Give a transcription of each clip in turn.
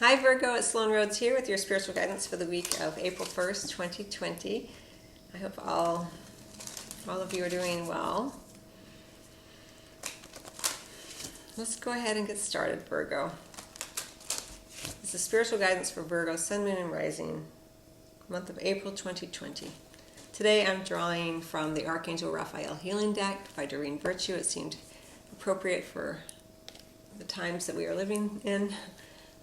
Hi Virgo, it's Sloan Rhodes here with your spiritual guidance for the week of April 1st, 2020. I hope all of you are doing well. Let's go ahead and get started, Virgo. This is spiritual guidance for Virgo, Sun, Moon, and Rising, month of April 2020. Today I'm drawing from the Archangel Raphael Healing Deck by Doreen Virtue. It seemed appropriate for the times that we are living in.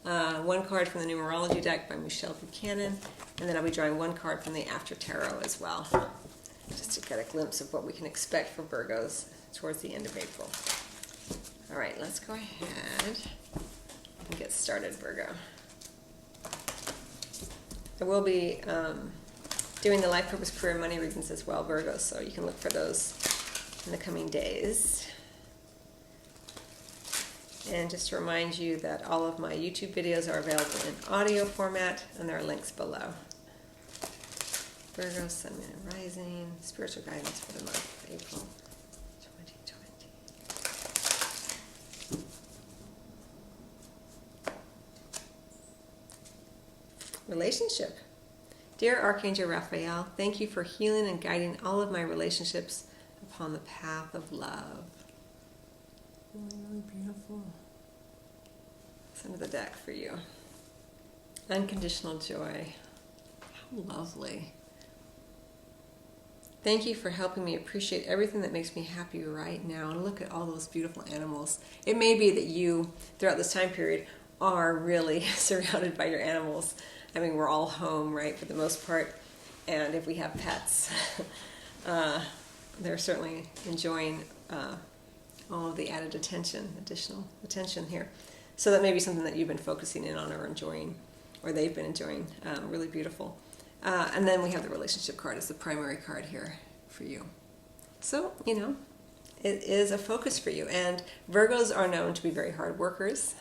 One card from the Numerology deck by Michelle Buchanan, and then I'll be drawing one card from the After Tarot as well, just to get a glimpse of what we can expect for Virgos towards the end of April. All right, let's go ahead and get started, Virgo. I will be doing the life purpose, career, money readings as well, Virgo, so you can look for those in the coming days. And just to remind you that all of my YouTube videos are available in audio format, and there are links below. Virgo, Sun, Moon, and Rising, spiritual guidance for the month of April 2020. Relationship. Dear Archangel Raphael, thank you for healing and guiding all of my relationships upon the path of love. Really beautiful. It's under the deck for you. Unconditional joy. How lovely. Thank you for helping me appreciate everything that makes me happy right now. And look at all those beautiful animals. It may be that you, throughout this time period, are really surrounded by your animals. I mean, we're all home, right, for the most part. And if we have pets, they're certainly enjoying all of the additional attention here. So that may be something that you've been focusing in on or enjoying, or they've been enjoying. Really beautiful. And then we have the relationship card as the primary card here for you. So, it is a focus for you. And Virgos are known to be very hard workers,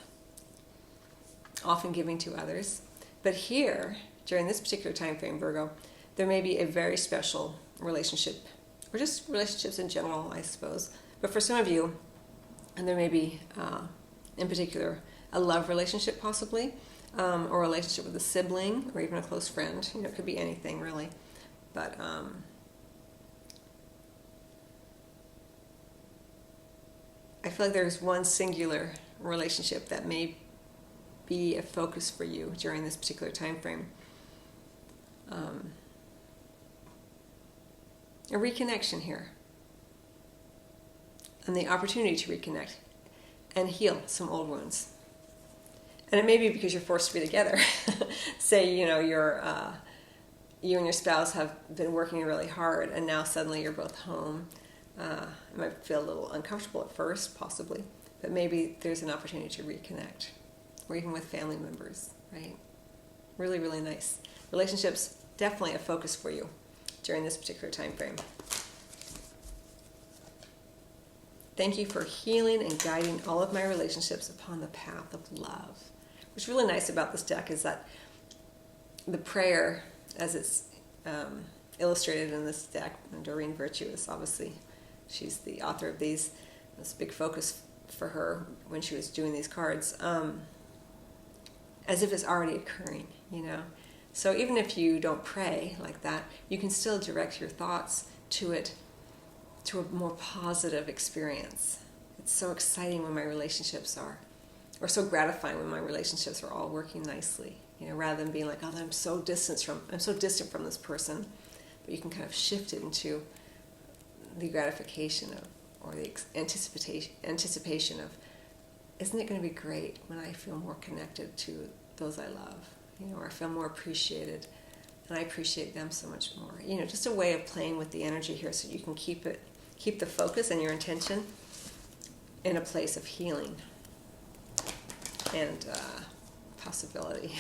often giving to others. But here, during this particular time frame, Virgo, there may be a very special relationship, or just relationships in general, I suppose. But for some of you, and there may be, in particular, a love relationship possibly, or a relationship with a sibling, or even a close friend. It could be anything, really. But I feel like there's one singular relationship that may be a focus for you during this particular time frame. A reconnection here. And the opportunity to reconnect and heal some old wounds. And it may be because you're forced to be together. Say, you and your spouse have been working really hard, and now suddenly you're both home. It might feel a little uncomfortable at first, possibly, but maybe there's an opportunity to reconnect, or even with family members, right? Really, really nice. Relationships, definitely a focus for you during this particular time frame. Thank you for healing and guiding all of my relationships upon the path of love. What's really nice about this deck is that the prayer, as it's illustrated in this deck, and Doreen Virtue is obviously, she's the author of these. It's a big focus for her when she was doing these cards, as if it's already occurring, So even if you don't pray like that, you can still direct your thoughts to it, to a more positive experience. It's so exciting when my relationships are, or so gratifying when my relationships are all working nicely, rather than being like, oh, I'm so distant from this person. But you can kind of shift it into the gratification of, or the anticipation of, isn't it going to be great when I feel more connected to those I love, or I feel more appreciated, and I appreciate them so much more. Just a way of playing with the energy here so you can keep the focus and your intention in a place of healing and possibility.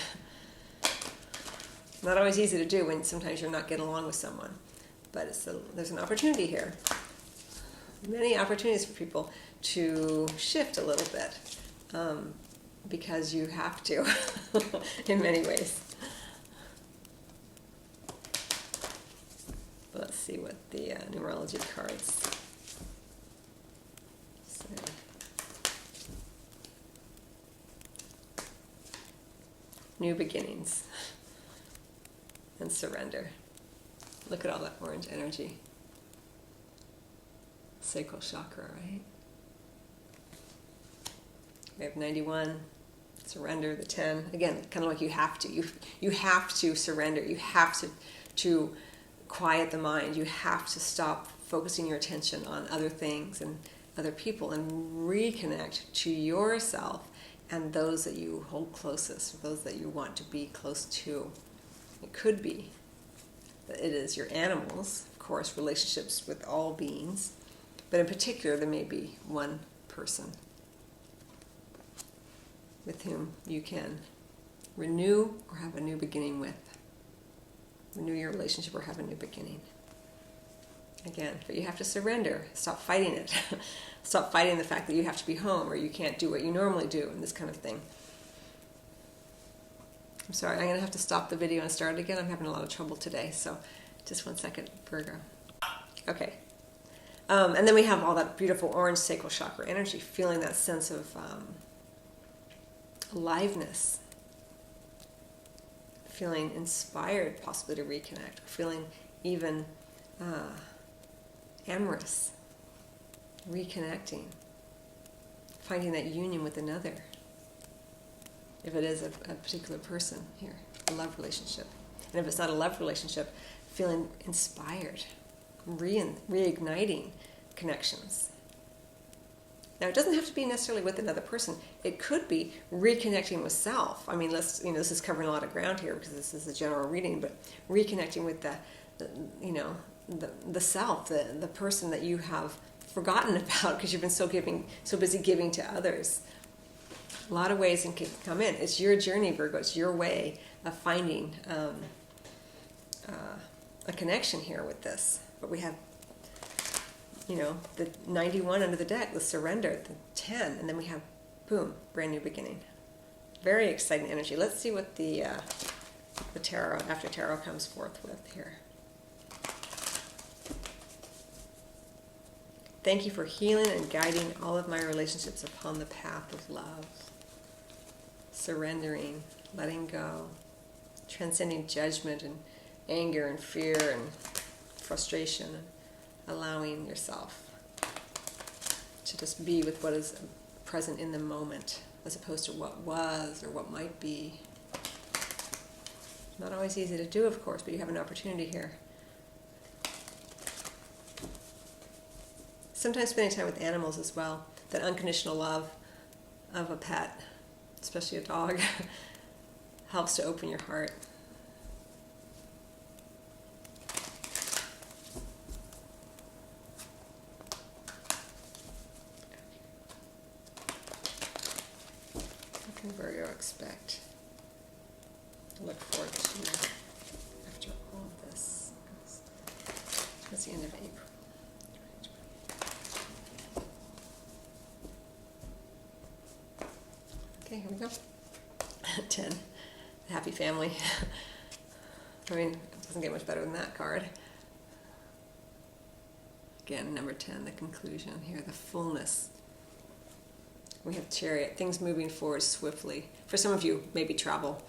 Not always easy to do when sometimes you're not getting along with someone, but there's an opportunity here. Many opportunities for people to shift a little bit, because you have to in many ways. Let's see what the numerology cards say. new beginnings, and surrender. Look at all that orange energy. Sacral chakra, right? We have 91, surrender, the 10. Again, kind of like you have to. You have to surrender. You have to quiet the mind. You have to stop focusing your attention on other things and other people and reconnect to yourself and those that you hold closest, those that you want to be close to. It could be that it is your animals, of course, relationships with all beings, but in particular there may be one person with whom you can renew or have a new beginning with. Renew your relationship or have a new beginning. Again, but you have to surrender. Stop fighting it. Stop fighting the fact that you have to be home or you can't do what you normally do and this kind of thing. I'm sorry, I'm going to have to stop the video and start it again. I'm having a lot of trouble today, so just 1 second, Virgo. Okay. And then we have all that beautiful orange sacral chakra energy, feeling that sense of aliveness, feeling inspired possibly to reconnect, feeling even amorous, reconnecting, finding that union with another, if it is a particular person here, a love relationship. And if it's not a love relationship, feeling inspired, reigniting connections. Now, it doesn't have to be necessarily with another person. It could be reconnecting with self. I mean, this is covering a lot of ground here because this is a general reading, but reconnecting with the self, the person that you have forgotten about because you've been so busy giving to others. A lot of ways it can come in. It's your journey, Virgo. It's your way of finding a connection here with this. But we have the 91 under the deck, the surrender, the 10, and then we have, boom, brand new beginning. Very exciting energy. Let's see what the tarot, after tarot, comes forth with here. Thank you for healing and guiding all of my relationships upon the path of love. Surrendering, letting go, transcending judgment and anger and fear and frustration, allowing yourself to just be with what is present in the moment as opposed to what was or what might be. Not always easy to do, of course, but you have an opportunity here. Sometimes spending time with animals as well, that unconditional love of a pet, especially a dog, helps to open your heart. What can Virgo expect? Look forward to after all of this. That's the end of April. Okay, here we go. 10. The happy family. I mean, it doesn't get much better than that card. Again, number 10, the conclusion here, the fullness. We have Chariot, things moving forward swiftly. For some of you, maybe travel,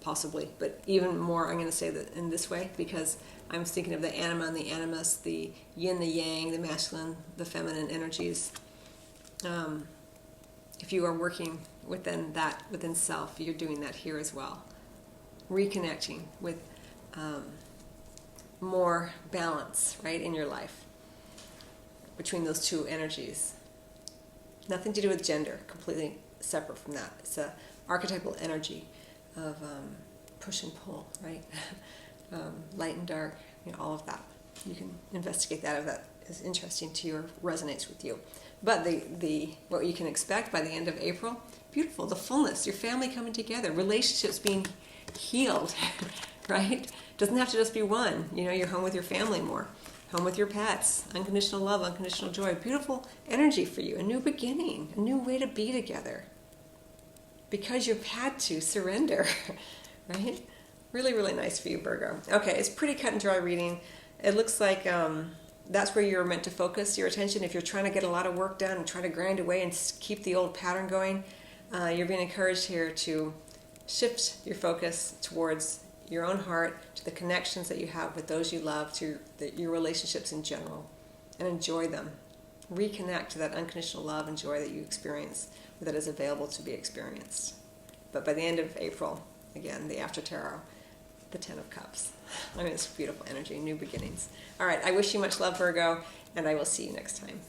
possibly. But even more, I'm going to say that in this way, because I'm thinking of the anima and the animus, the yin, the yang, the masculine, the feminine energies. If you are working within self, you're doing that here as well. Reconnecting with more balance, right, in your life between those two energies. Nothing to do with gender, completely separate from that. It's a archetypal energy of push and pull, right? Light and dark, all of that. You can investigate that if that is interesting to you or resonates with you. But the what you can expect by the end of April, beautiful, the fullness, your family coming together, relationships being healed, right? Doesn't have to just be one. You're home with your family more, home with your pets, unconditional love, unconditional joy, beautiful energy for you, a new beginning, a new way to be together. Because you've had to surrender, right? Really, really nice for you, Virgo. Okay, it's pretty cut and dry reading. It looks like that's where you're meant to focus your attention. If you're trying to get a lot of work done and try to grind away and keep the old pattern going, you're being encouraged here to shift your focus towards your own heart, to the connections that you have with those you love, to your relationships in general, and enjoy them. Reconnect to that unconditional love and joy that you experience, or that is available to be experienced. But by the end of April, again, the after tarot, the Ten of Cups. I mean, it's beautiful energy, new beginnings. All right, I wish you much love, Virgo, and I will see you next time.